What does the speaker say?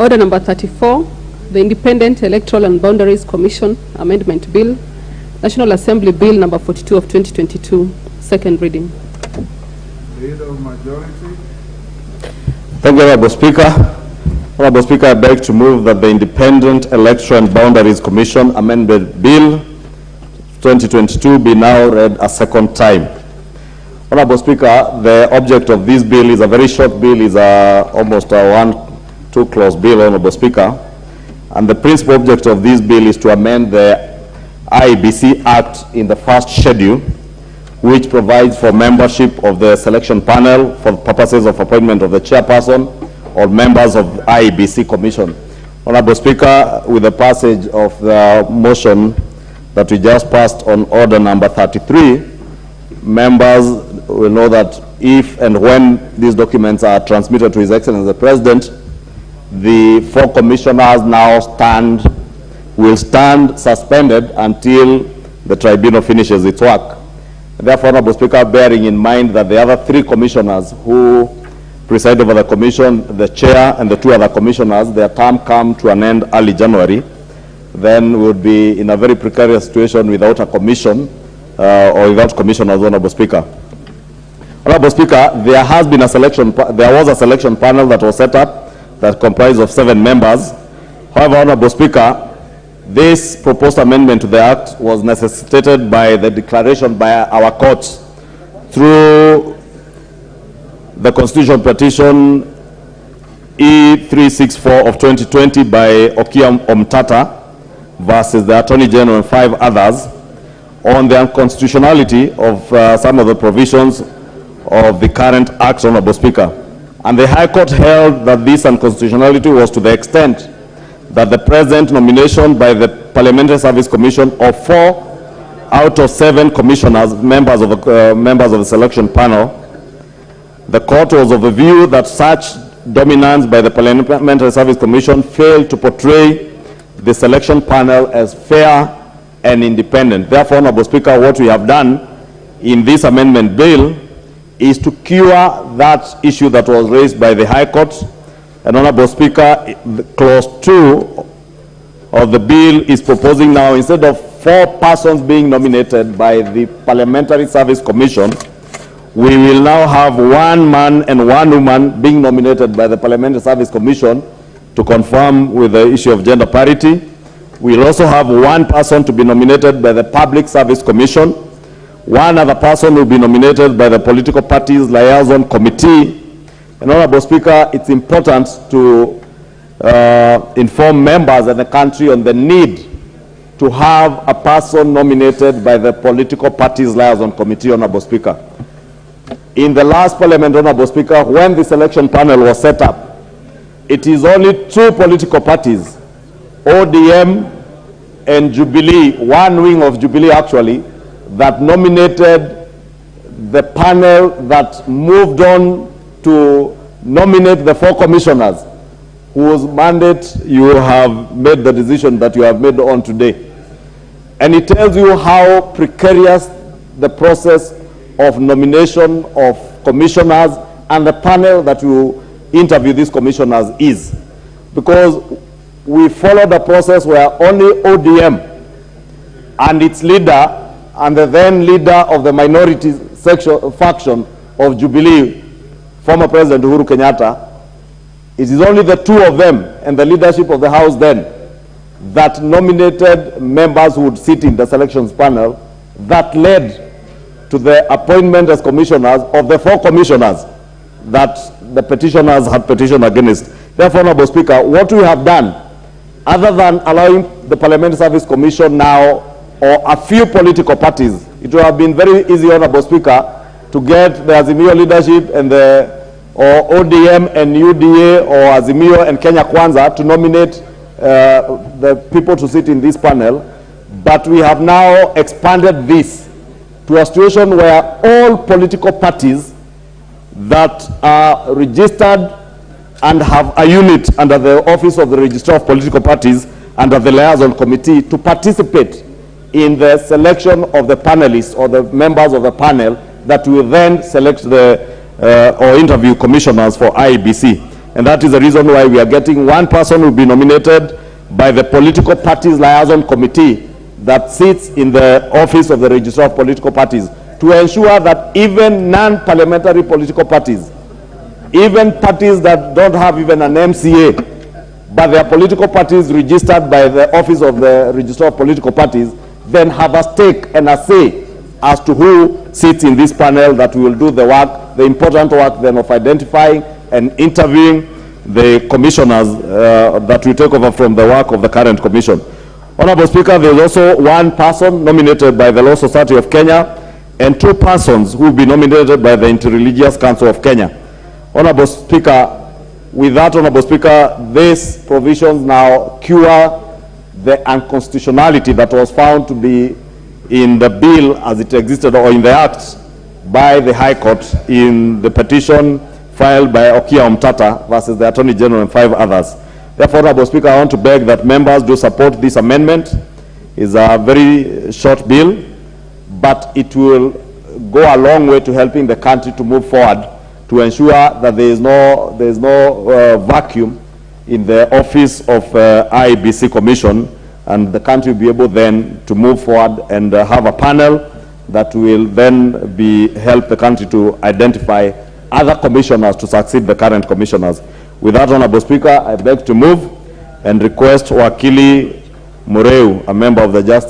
Order number 34, the Independent Electoral and Boundaries Commission Amendment Bill, National Assembly Bill number 42 of 2022, second reading. Leader of majority. Thank you, Honorable Speaker. Honorable Speaker, I beg to move that the Independent Electoral and Boundaries Commission Amendment Bill 2022 be now read a second time. Honorable Speaker, the object of this bill is a very short bill, is almost a two-clause bill, Honorable Speaker. And the principal object of this bill is to amend the Iebc Act in the first schedule, which provides for membership of the selection panel for purposes of appointment of the chairperson or members of the Iebc Commission. Honorable Speaker, with the passage of the motion that we just passed on order number 33, members will know that if and when these documents are transmitted to His Excellency the President, the four commissioners now will stand suspended until the tribunal finishes its work. Therefore, Honorable Speaker, bearing in mind that the other three commissioners who preside over the commission, the chair and the two other commissioners, their term come to an end early January, then we would be in a very precarious situation without a commission or without commissioners, Honorable Speaker. Honorable Speaker, there was a selection panel that was set up that comprised of 7 members. However, Honorable Speaker, this proposed amendment to the Act was necessitated by the declaration by our courts through the Constitutional Petition E364 of 2020 by Okia Omtata versus the Attorney General and 5 others on the unconstitutionality of some of the provisions of the current Act, Honorable Speaker. And the High Court held that this unconstitutionality was to the extent that the present nomination by the Parliamentary Service Commission of 4 out of 7 commissioners, members of the selection panel, the court was of the view that such dominance by the Parliamentary Service Commission failed to portray the selection panel as fair and independent. Therefore, Honorable Speaker, what we have done in this amendment bill is to cure that issue that was raised by the High Court. And Honorable Speaker, clause 2 of the bill is proposing now, instead of 4 persons being nominated by the Parliamentary Service Commission, we will now have 1 man and 1 woman being nominated by the Parliamentary Service Commission to confirm with the issue of gender parity. We will also have 1 person to be nominated by the Public Service Commission. 1 other person will be nominated by the Political Parties Liaison Committee. And Honorable Speaker, it's important to inform members of the country on the need to have a person nominated by the Political Parties Liaison Committee, Honorable Speaker. In the last Parliament, Honorable Speaker, when the selection panel was set up, it is only 2 political parties, ODM and Jubilee, one wing of Jubilee actually, that nominated the panel that moved on to nominate the 4 commissioners whose mandate you have made the decision that you have made on today. And it tells you how precarious the process of nomination of commissioners and the panel that will interview these commissioners is. Because we followed a process where only ODM and its leader and the then leader of the minority faction of Jubilee, former President Uhuru Kenyatta, it is only the 2 of them and the leadership of the House then that nominated members who would sit in the selections panel that led to the appointment as commissioners of the 4 commissioners that the petitioners had petitioned against. Therefore, Honorable Speaker, what we have done, other than allowing the Parliamentary Service Commission now or a few political parties, it would have been very easy, Honorable Speaker, to get the Azimio leadership and or ODM and UDA or Azimio and Kenya Kwanza to nominate the people to sit in this panel. But we have now expanded this to a situation where all political parties that are registered and have a unit under the Office of the Registrar of Political Parties under the Liaison Committee to participate in the selection of the panelists or the members of the panel that will then select the or interview commissioners for Iebc. And that is the reason why we are getting one person who will be nominated by the political parties liaison committee that sits in the office of the Registrar of Political Parties, to ensure that even non-parliamentary political parties, even parties that don't have even an MCA, but their political parties registered by the office of the Registrar of Political Parties, then have a stake and a say as to who sits in this panel that will do the work, the important work then of identifying and interviewing the commissioners that will take over from the work of the current commission. Honorable Speaker, there is also one person nominated by the Law Society of Kenya and two persons who will be nominated by the Interreligious Council of Kenya. Honorable Speaker, with that, Honorable Speaker, these provisions now cure the unconstitutionality that was found to be in the bill as it existed, or in the act, by the High Court in the petition filed by Okia Omtata versus the Attorney General and 5 others. Therefore, Honorable Speaker, I want to beg that members do support this amendment. It's a very short bill, but it will go a long way to helping the country to move forward, to ensure that there is no vacuum in the office of Iebc Commission, and the country will be able then to move forward and have a panel that will then help the country to identify other commissioners to succeed the current commissioners. With that, Honorable Speaker, I beg to move and request Wakili Mureu, a member of the Justice